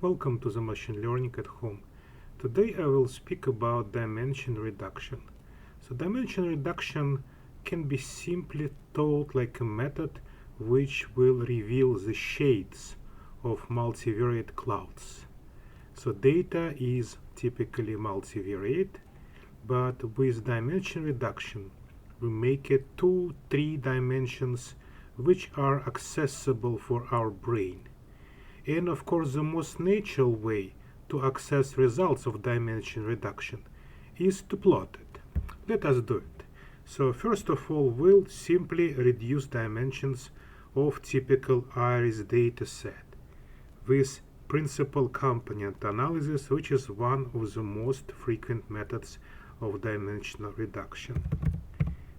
Welcome to the Machine Learning at Home. Today I will speak about dimension reduction. So dimension reduction can be simply taught like a method which will reveal the shades of multivariate clouds. So data is typically multivariate, but with dimension reduction we make it 2-3 dimensions which are accessible for our brain. And of course the most natural way to access results of dimension reduction is to plot it. Let us do it. So first of all, we'll simply reduce dimensions of typical iris dataset with principal component analysis, which is one of the most frequent methods of dimensional reduction.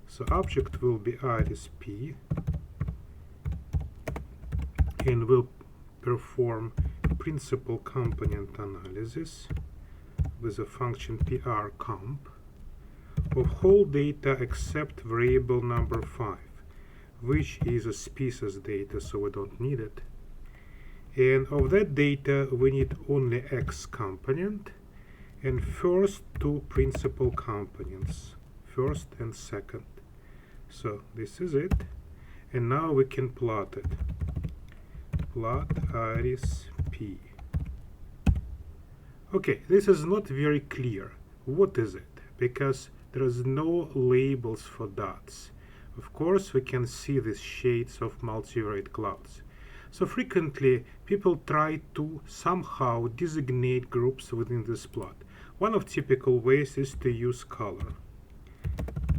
So object will be iris P, and we'll perform principal component analysis with a function PRComp of whole data except variable number 5, which is a species data, so we don't need it. And of that data we need only X component and first two principal components, first and second. So this is it, and now we can plot it. Plot iris P. Okay, this is not very clear. What is it? Because there is no labels for dots. Of course, we can see these shades of multivariate clouds. So frequently, people try to somehow designate groups within this plot. One of typical ways is to use color.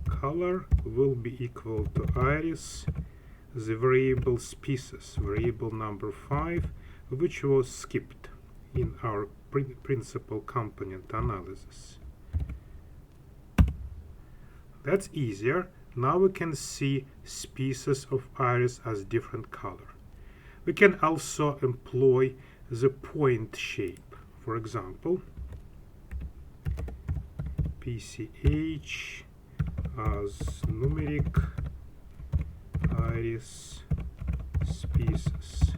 Color will be equal to iris, the variable species, variable number 5, which was skipped in our principal component analysis. That's easier. Now we can see species of iris as different color. We can also employ the point shape. For example, PCH as numeric iris species.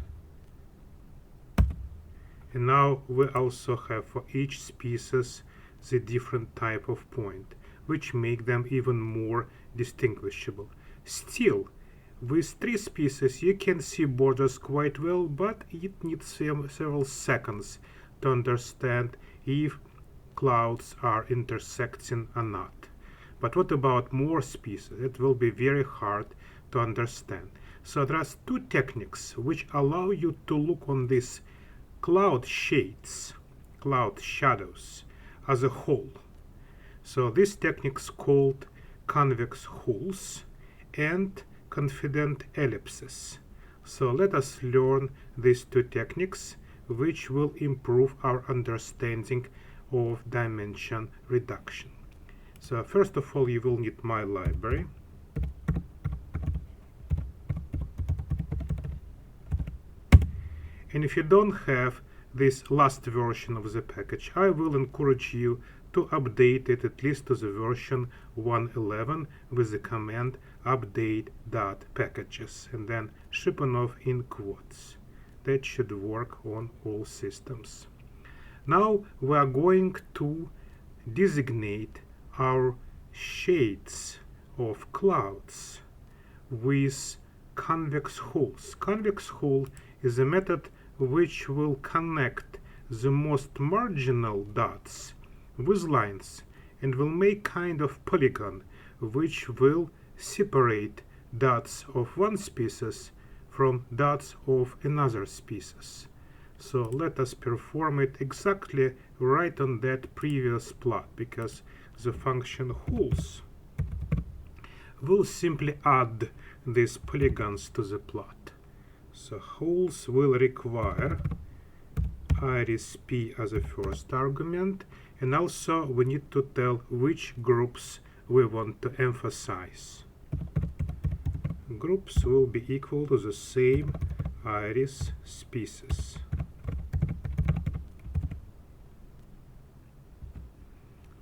And now we also have for each species the different type of point, which make them even more distinguishable. Still, with 3 species you can see borders quite well, but it needs several seconds to understand if clouds are intersecting or not. But what about more species? It will be very hard to understand. So there are 2 techniques which allow you to look on these cloud shades, cloud shadows as a whole. So this technique is called convex holes and confident ellipses. So let us learn these 2 techniques which will improve our understanding of dimension reduction. So first of all, you will need my library. And if you don't have this last version of the package, I will encourage you to update it at least to the version 1.11 with the command update.packages and then shipping off in quotes. That should work on all systems. Now we are going to designate our shades of clouds with convex holes. Convex hole is a method which will connect the most marginal dots with lines and will make kind of polygon which will separate dots of one species from dots of another species. So let us perform it exactly right on that previous plot, because the function holes will simply add these polygons to the plot. So holes will require iris P as a first argument, and also we need to tell which groups we want to emphasize. Groups will be equal to the same iris species.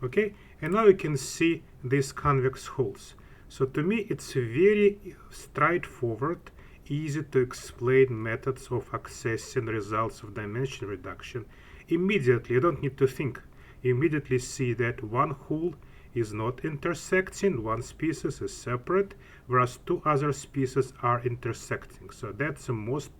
Okay, and now you can see these convex holes. So to me it's very straightforward easy to explain methods of accessing results of dimension reduction. Immediately, you don't need to think. You immediately see that one hole is not intersecting, one species is separate, whereas two other species are intersecting. So that's the most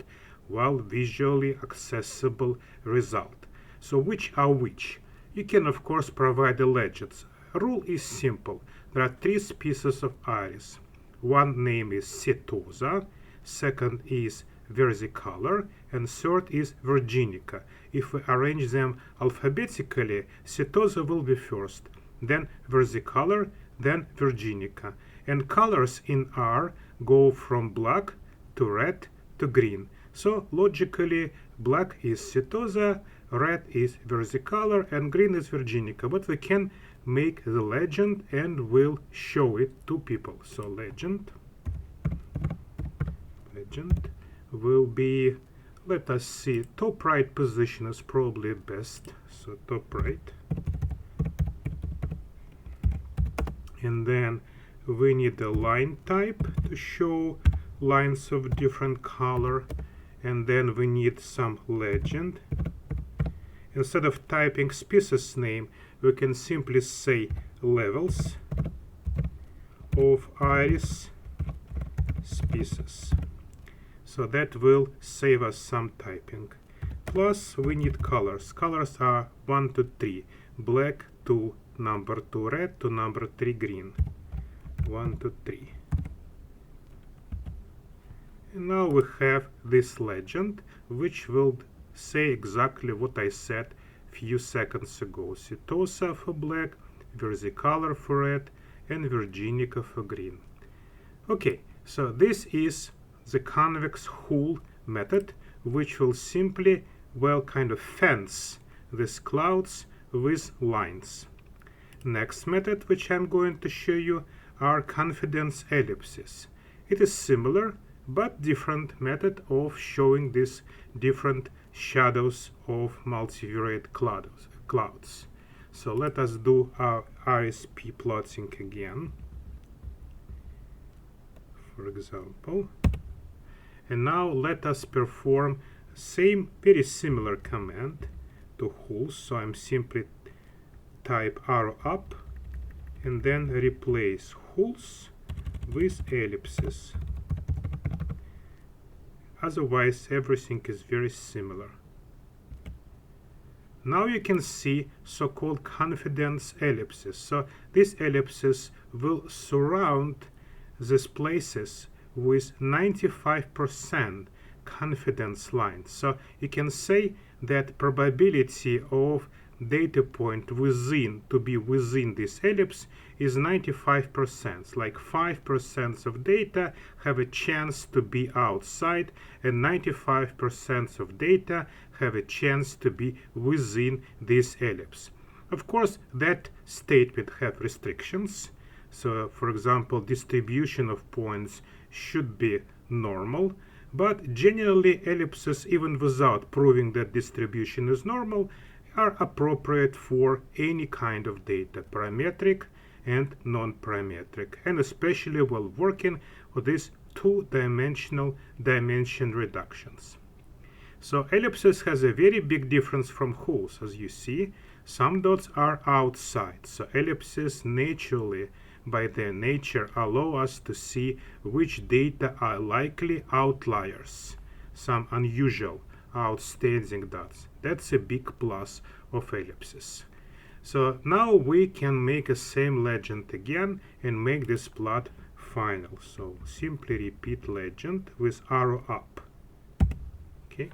visually accessible result. So which are which? You can of course provide the legends. Rule is simple. There are three species of iris. One name is setosa, second is versicolor, and third is virginica. If we arrange them alphabetically, setosa will be first, then versicolor, then virginica. And colors in R go from black to red to green. So logically, black is setosa, red is versicolor, and green is virginica. But we can make the legend and we'll show it to people. So legend will be, let us see, top right position is probably best. So top right. And then we need a line type to show lines of different color. And then we need some legend. Instead of typing species name, we can simply say levels of iris species. So that will save us some typing. Plus we need colors. Colors are 1 to 3. Black to number 2 red to number 3 green. 1 to 3. And now we have this legend, which will say exactly what I said few seconds ago. Setosa for black, versicolor for red, and virginica for green. Okay, so this is the convex hole method, which will simply, kind of fence these clouds with lines. Next method, which I'm going to show you, are confidence ellipses. It is similar, but different method of showing these different shadows of multivariate clouds. So let us do our RSP plotting again, for example. And now let us perform same very similar command to holes. So I'm simply type arrow up and then replace holes with ellipses. Otherwise, everything is very similar. Now you can see so-called confidence ellipses. So these ellipses will surround these places with 95% confidence lines. So you can say that probability of data point to be within this ellipse is 95%. Like 5% of data have a chance to be outside, and 95% of data have a chance to be within this ellipse. Of course, that statement have restrictions. So, for example, distribution of points should be normal, but generally ellipses, even without proving that distribution is normal, are appropriate for any kind of data, parametric and non-parametric, and especially while working with these two-dimensional dimension reductions. So ellipses has a very big difference from holes. As you see, some dots are outside, so ellipses naturally, by their nature, allow us to see which data are likely outliers, some unusual, outstanding dots. That's a big plus of ellipses. So now we can make a same legend again and make this plot final. So simply repeat legend with arrow up. Okay,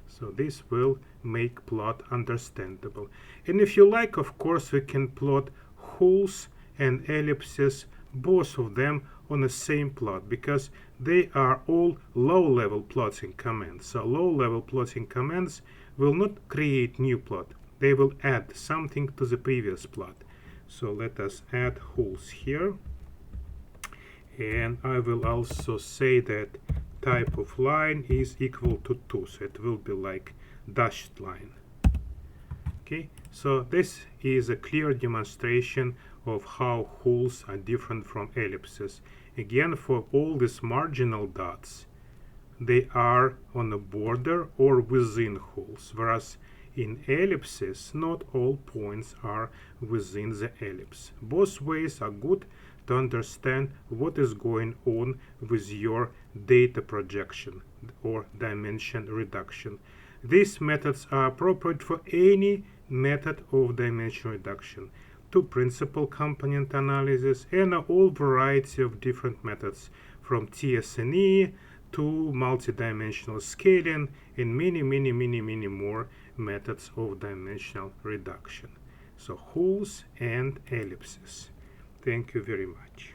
so this will make plot understandable. And if you like, of course, we can plot holes and ellipses, both of them on the same plot, because they are all low-level plotting commands. So low-level plotting commands will not create new plot. They will add something to the previous plot. So let us add holes here. And I will also say that type of line is equal to 2. So it will be like dashed line. Okay, so this is a clear demonstration of how holes are different from ellipses. Again, for all these marginal dots, they are on a border or within holes, whereas in ellipses, not all points are within the ellipse. Both ways are good to understand what is going on with your data projection or dimension reduction. These methods are appropriate for any method of dimension reduction, to principal component analysis, and a whole variety of different methods from TSNE to multidimensional scaling and many more methods of dimensional reduction. So holes and ellipses. Thank you very much.